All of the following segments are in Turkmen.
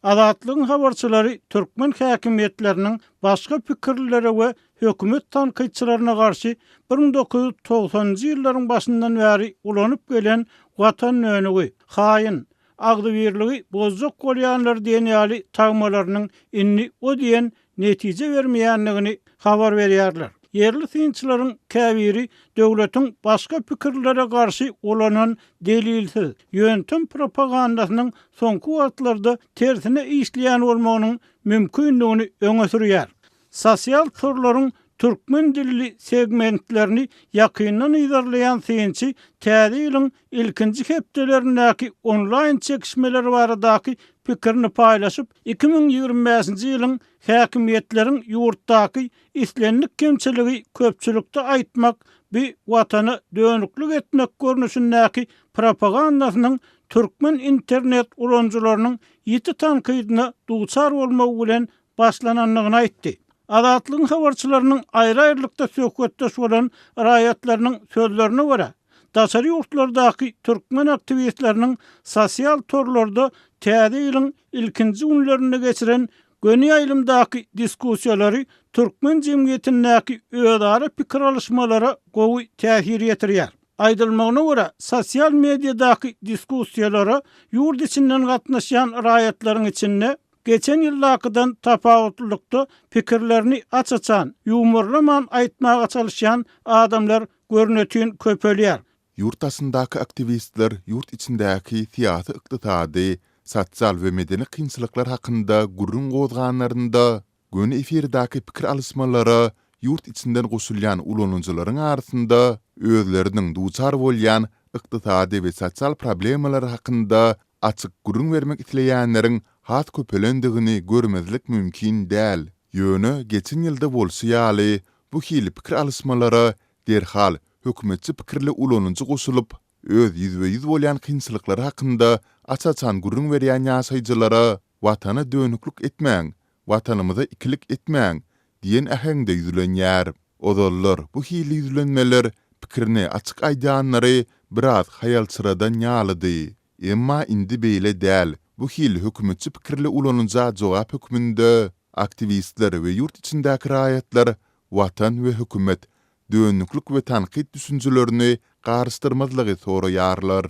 Azatlygyň habarçylary türkmen häkimetleriniň başga pikirlere we hökümet tanqidçilerine garşy 1990-njy ýyllaryň başyndan bäri ulanyp gelen watan önügi, haýyn, agdybirligi bozjak bolýanlar diýen ýaly tagmalarynyň inni o diýen netije bermeýänligini habar berýärler. Yerli synçylaryň käbiri döwletiň başga pikirlere garşy olanan delilsiz ýöntem propagandasynyň soňky wagtlarda tersine işleýän bolmagynyň mümkinligini öňe sürýär. Sosial torlaryň türkmen dilli segmentlerini yakından izarlayan synçy täze ýylyň ilkinji hepdelerindäki online çekişmeler baradaki pikirini paylaşıp 2025-nji ýylyň häkimetleriň ýurtdaky islenlik kemçiligi köpçülükde aýtmak bir watana dönüklük etmek görnüşindäki propagandasynyň türkmen internet ulanjylarynyň ýiti tankydyna duçar bolmagy bilen başlananlygyny aýtdy. Azatlygyň habarçylarynyň aýry-aýrylykda söhbetdeş bolan raýatlarynyň sözlerine görä, daşary ýurtlardaky türkmen aktivistleriniň sosial torlarda täze ýylyň ilkinji günlerini geçiren göni ýaýlymdaky diskussiýalary türkmen jemgyýetindäki özara pikir alışmalara gowy täsir ýetirýär. Aýdylmagyna görä, sosial mediadaky diskussiýalara ýurt içinden gatnaşan raýatlaryň içinde geçen ýyllakydan tapawutlykda pikirlerini açaçan, ýumurlaman aýtmaga çalışan adamlar görnetýän köpelýär. Yurtasındaky aktivistler yurt içindäki siýasy, ykdysady, sosial we medeni kynçylyklar hakynda gurrun gozganlarynda göni efirdaky pikir alysmalary yurt içinden goşulýan ulanjylaryň arasynda özleriniň duçar bolýan ykdysady we sosial problemler hakynda açyk gurrun bermek isleýänleriň hat köpelendigini görmezlik mümkin däl. Ýöne geçen ýylda bolsa ýaly bu hili pikir alysmalary derhal hökümetçi pikirli ulanjy goşulyp öz ýüzbe-ýüz bolýan kynçylyklary hakynda açaçan gurrun berýän ýaşaýjylara watana dönüklük etmäň, watanymyza ikilik etmäň diýen äheňde ýüzlenýär. Odollar bu hili ýüzlenmeler pikirini açyk aýdanlary biraz haýalçyradan ýalydy. Emma indi beýle däl. Bu hili hökümetçi pikirli ulanjyja jogap hökmünde aktivistler we ýurt içindäki raýatlar watan we hökümet dönüklük we tanqid düşünjelerini garşdyrmazlygy soraýarlar.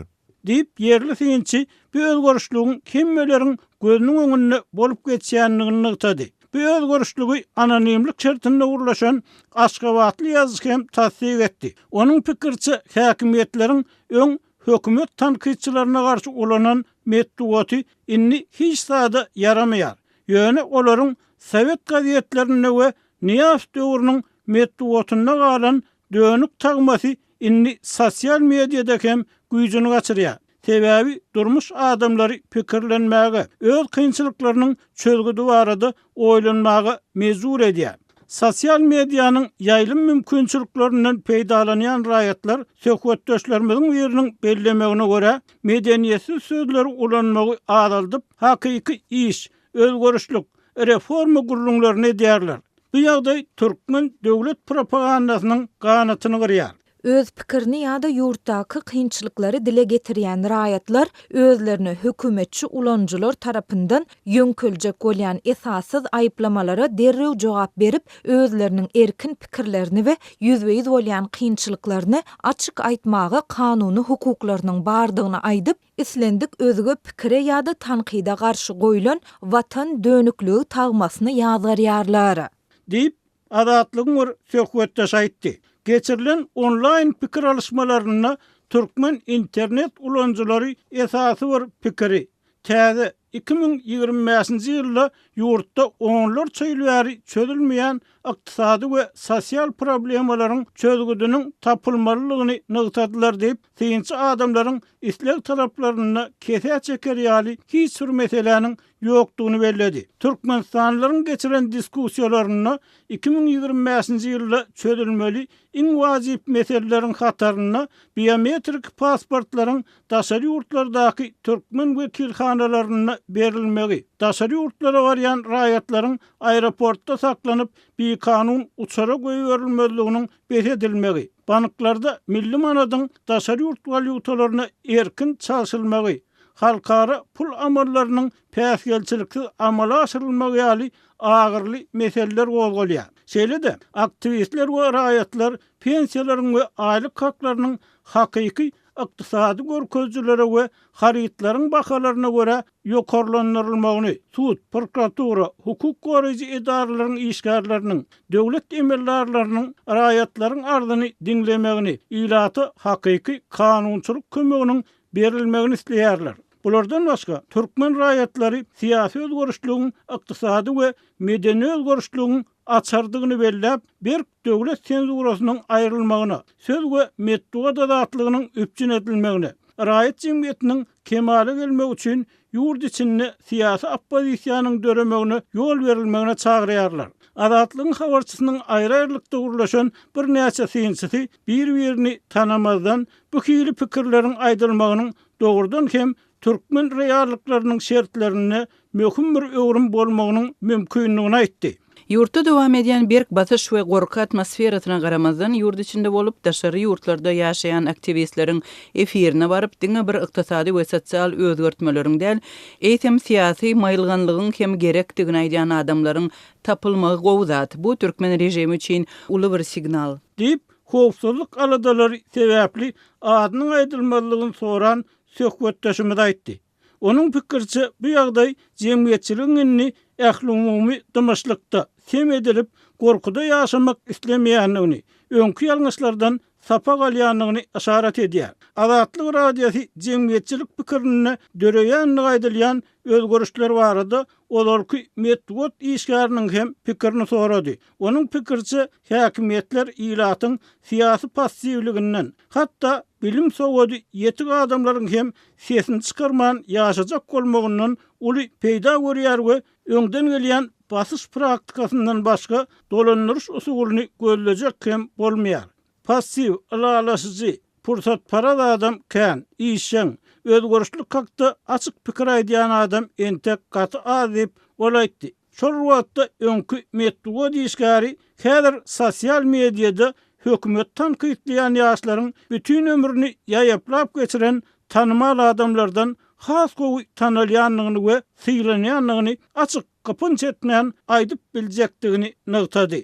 Diýip yerli synçy bu özgörüşlügiň kimmelerin gözüniň öňünde bolup geçýänligini ýetdi. Bu özgörüşlügi anonimlik şertinde urlaşan Aşgabatly ýazgy hem tasdiq etdi. Onuň pikirçi häkimetleriň öň hökümet tanqidçilerine garşy olanan metduaty inni hiç sada yaramaýar. Ýöne olaryň Sowet gazetlerine we Niýas döwrüniň metduatyna galan dönük tagmasy inni sosial mediada hem güýjüni gaçyrýar. Sebäbi durmuş adamlary pikirlenmäge, öz kynçylyklarynyň çözgüdi barada oýlanmaga mezur edýär. Sosial medianyň ýaýlym mümkinçiliklerinden peýdalanýan raýatlar söhbetdeşlerimiziň ýeriniň bellemegine görä medeniýetsiz sözleri ulanmagy adaldyp hakyky iş, özgörüşlük, reforma gurrunlaryny edýärler. Bu ýagdaý türkmen döwlet propagandasynyň ganatyny gyrýar. Öz pikirini ýa-da ýurtdaky kynçylyklary dile getirýän raýatlar özlerini hökümetçi ulanjylar tarapyndan ýönküljek bolýan esassız aýplamalara derrew jogap berip özleriniň erkin pikirlerini we ýüzbe-ýüz bolýan kynçylyklaryny açyk aýtmagy kanuny hukuklarynyň bardygyny aýdyp islendik özüge pikire ýa-da tanqida garşy goýulan watan dönüklügi tagmasyny ýazgarýarlar. Diýip Azatlygyň söhbetdeş aýtdy. Geçirilen online pikir alışmalarına türkmen internet ulanjylary esasy bir pikiri. Täze 2025-nji ýylda ýurtda onlar çöýlüäri çözülmeýän ykdysady we sosial problemalaryň çözgüdiniň tapylmalylygyny nygtadylar diýip, synçy adamlaryň isleg talaplaryna kese çeker ýaly hiç bir meseleniň ýokdugyny belledi. Türkmenistanlaryň geçiren diskussiýalaryna 2025-nji ýylda çözülmeli iň wajyp meseleleriň hataryna biometrik pasportlaryň daşary ýurtlardaky türkmen wekilhanalaryna berilmegi, daşary ýurtlara barýan raýatlaryň aeroportda saklanyp bir kanun uçara goýuverilmezliginiň besedilmegi, banyklarda milli manadyň daşary ýurt valyutalaryna erkin çalşylmagy, halkara pul amallarının päsgelçiliksiz amala aşyrylmagy ýaly agyrly meseleler gozgalýar. Şeýle-de aktivistler we raýatlar pensiýalaryň we aýlyk haklarynyň hakyky ykdysady görkezjilere we harytlaryň bahalaryna görä ýokarlandyrylmagyny, sud, prokuratura, hukuk goraýjy edaralaryň işgärleriniň, döwlet emellerleriniň raýatlaryň arzyny diňlemegini, ilaty hakyky kanunçylyk kömeginiň berilmegini isleýärler. Bulardan başga türkmen raýatlary syýasy özgörüşlüğün, ykdysady we medeni özgörüşlüğün açardygyny belläp, bir döwlet senzurasynyň aýrylmagyna, söz we medeniýet azatlygynyň üpçün edilmegine, raýat jemgyýetiniň kemale gelmegi üçin ýurt içinde syýasy oppozisiýanyň döremegine ýol berilmegine çagyrýarlar. Azatlygyň habarçysynyň aýry-aýrylykda gurlaşan bir näçe synçysy bir-birini tanamazdan bu hili pikirleriň aýdylmagynyň dogrudan hem türkmen reallyklarynyň şertlerine möhüm bir öwrim bolmagynyň mümkinligini aýtdy. Yurtda dowam edýän berk basyş we gorky atmosferasyna garamazdan ýurt içinde bolup daşary ýurtlarda ýaşaýan aktivistleriň efirine baryp diňe bir ykdysady we sosial özgörtmeleriň däl, eýtem syýasy maýylganlygyň hem gerekdigini aýdýan adamlaryň tapylmagy gowzat. Bu türkmen rejimi üçin uly bir signal. Dip howpsuzlyk aladalary sebäpli adynyň aýdylmalygyny soran söhbetdeşimiz aýtdy. Onun pikirçe bu ýagdaý jemgyýetçiligiň ähli-umumy dymaşlykda tem edilip gorkuda ýaşamak islemeýänligini, öňkü ýalňyşlardan sapa galýanlygyny işaret edýär. Azatlyk radiýasy jemgyýetçilik pikirine döreýänligi aýdylýan özgörüşler barada olarky medeniýet işgäriniň hem pikirini sorady. Onun pikirçe häkimetler ilatyň syýasy passiwliginden, hatda bilim sowady ýetik adamlaryň hem sesini çykarman ýaşajak bolmagyndan uly peýda görýär we öňden gelýän basyş praktikasyndan başga dolandyryş usulyny gözlejek hem bolmaýar. Passiw, alalaşyjy, pursat parat adam kän, işen, özgörüşlük hakda açyk pikir aýdýan adam entek gaty azyp bolaýdy. Şol wagtda öňkü medeniýet işgäri häzir sosial mediada hökümet tanqidleýän ýaşlaryň bütün ömrüni ýaýaplap geçiren tanymal adamlardan has gowy tanalýanlygyny we syýlanýanlygyny açyk gapyn çetmän aýdyp biljekdigini nygtady.